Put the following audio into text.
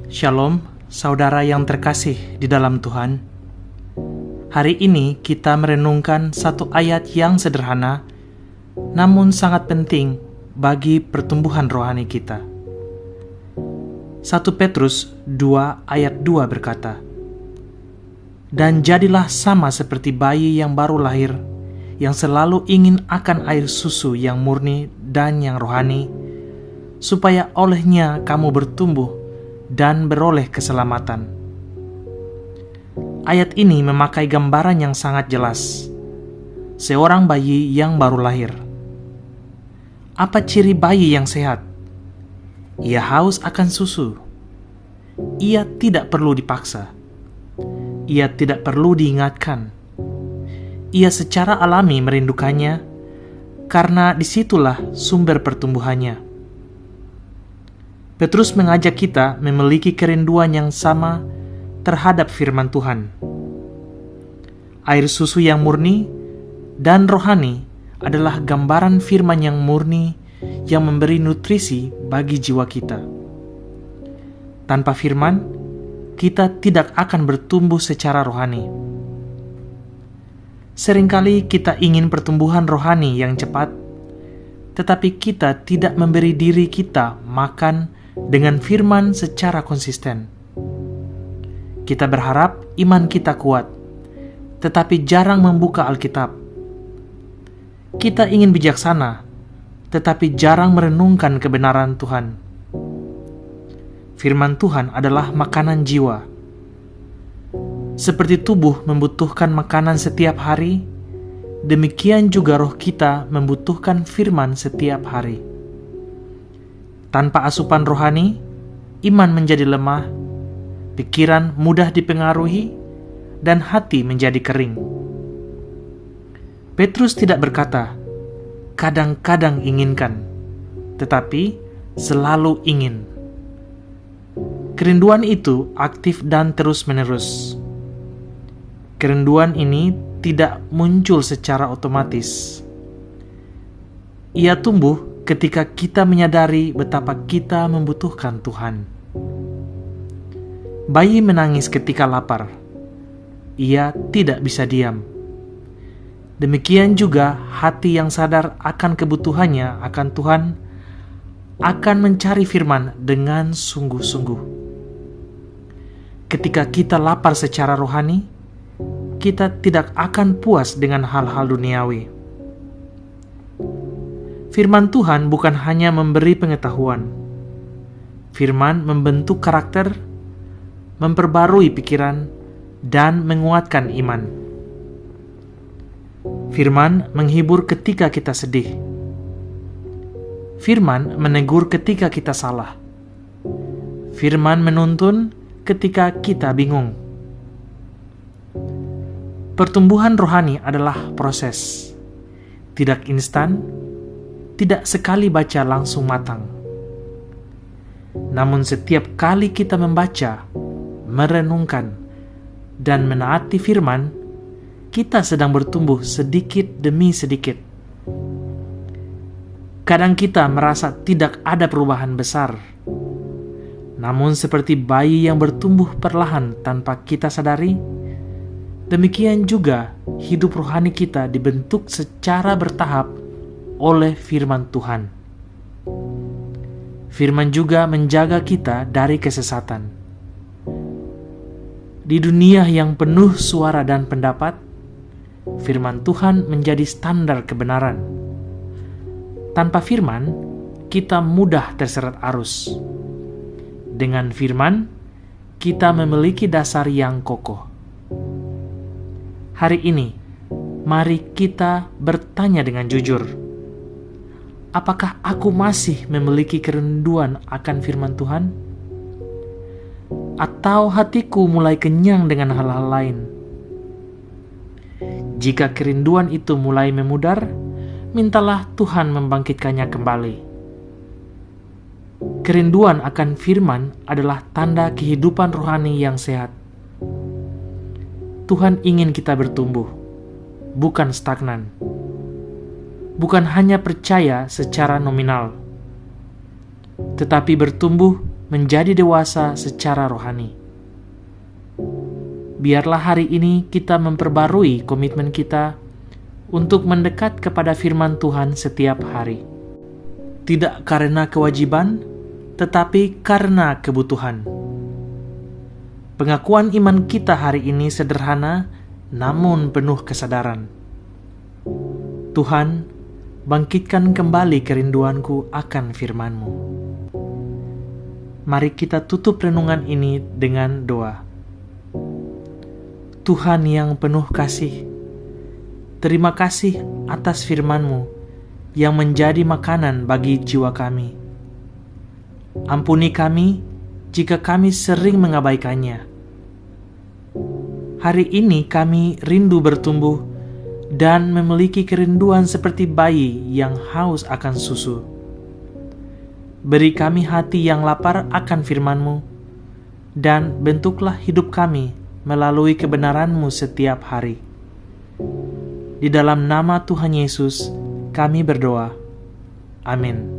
Shalom, saudara yang terkasih di dalam Tuhan. Hari ini kita merenungkan satu ayat yang sederhana, namun sangat penting bagi pertumbuhan rohani kita. 1 Petrus 2 ayat 2 berkata, "Dan jadilah sama seperti bayi yang baru lahir, yang selalu ingin akan air susu yang murni dan yang rohani, supaya olehnya kamu bertumbuh dan beroleh keselamatan." Ayat ini memakai gambaran yang sangat jelas. Seorang bayi yang baru lahir. Apa ciri bayi yang sehat? Ia haus akan susu. Ia tidak perlu dipaksa. Ia tidak perlu diingatkan. Ia secara alami merindukannya, karena disitulah sumber pertumbuhannya. Petrus mengajak kita memiliki kerinduan yang sama terhadap firman Tuhan. Air susu yang murni dan rohani adalah gambaran firman yang murni yang memberi nutrisi bagi jiwa kita. Tanpa firman, kita tidak akan bertumbuh secara rohani. Seringkali kita ingin pertumbuhan rohani yang cepat, tetapi kita tidak memberi diri kita makan dengan firman secara konsisten. Kita berharap iman kita kuat, tetapi jarang membuka Alkitab. Kita ingin bijaksana, tetapi jarang merenungkan kebenaran Tuhan. Firman Tuhan adalah makanan jiwa. Seperti tubuh membutuhkan makanan setiap hari, demikian juga roh kita membutuhkan firman setiap hari. Tanpa asupan rohani, iman menjadi lemah, pikiran mudah dipengaruhi, dan hati menjadi kering. Petrus tidak berkata, "Kadang-kadang inginkan," tetapi selalu ingin. Kerinduan itu aktif dan terus-menerus. Kerinduan ini tidak muncul secara otomatis. Ia tumbuh ketika kita menyadari betapa kita membutuhkan Tuhan. Bayi menangis ketika lapar. Ia tidak bisa diam. Demikian juga hati yang sadar akan kebutuhannya akan Tuhan akan mencari firman dengan sungguh-sungguh. Ketika kita lapar secara rohani, kita tidak akan puas dengan hal-hal duniawi. Firman Tuhan bukan hanya memberi pengetahuan. Firman membentuk karakter, memperbarui pikiran, dan menguatkan iman. Firman menghibur ketika kita sedih. Firman menegur ketika kita salah. Firman menuntun ketika kita bingung. Pertumbuhan rohani adalah proses. Tidak instan, tidak sekali baca langsung matang. Namun setiap kali kita membaca, merenungkan, dan menaati firman, kita sedang bertumbuh sedikit demi sedikit. Kadang kita merasa tidak ada perubahan besar, namun seperti bayi yang bertumbuh perlahan tanpa kita sadari, demikian juga hidup rohani kita dibentuk secara bertahap oleh firman Tuhan. Firman juga menjaga kita dari kesesatan. Di dunia yang penuh suara dan pendapat, firman Tuhan menjadi standar kebenaran. Tanpa firman, kita mudah terseret arus. Dengan firman, kita memiliki dasar yang kokoh. Hari ini, mari kita bertanya dengan jujur. Apakah aku masih memiliki kerinduan akan firman Tuhan? Atau hatiku mulai kenyang dengan hal-hal lain? Jika kerinduan itu mulai memudar, mintalah Tuhan membangkitkannya kembali. Kerinduan akan firman adalah tanda kehidupan rohani yang sehat. Tuhan ingin kita bertumbuh, bukan stagnan. Bukan hanya percaya secara nominal, tetapi bertumbuh menjadi dewasa secara rohani. Biarlah hari ini kita memperbarui komitmen kita untuk mendekat kepada firman Tuhan setiap hari. Tidak karena kewajiban, tetapi karena kebutuhan. Pengakuan iman kita hari ini sederhana, namun penuh kesadaran. Tuhan, bangkitkan kembali kerinduanku akan firman-Mu. Mari kita tutup renungan ini dengan doa. Tuhan yang penuh kasih, terima kasih atas firman-Mu yang menjadi makanan bagi jiwa kami. Ampuni kami jika kami sering mengabaikannya. Hari ini kami rindu bertumbuh dan memiliki kerinduan seperti bayi yang haus akan susu. Beri kami hati yang lapar akan firman-Mu, dan bentuklah hidup kami melalui kebenaran-Mu setiap hari. Di dalam nama Tuhan Yesus, kami berdoa. Amin.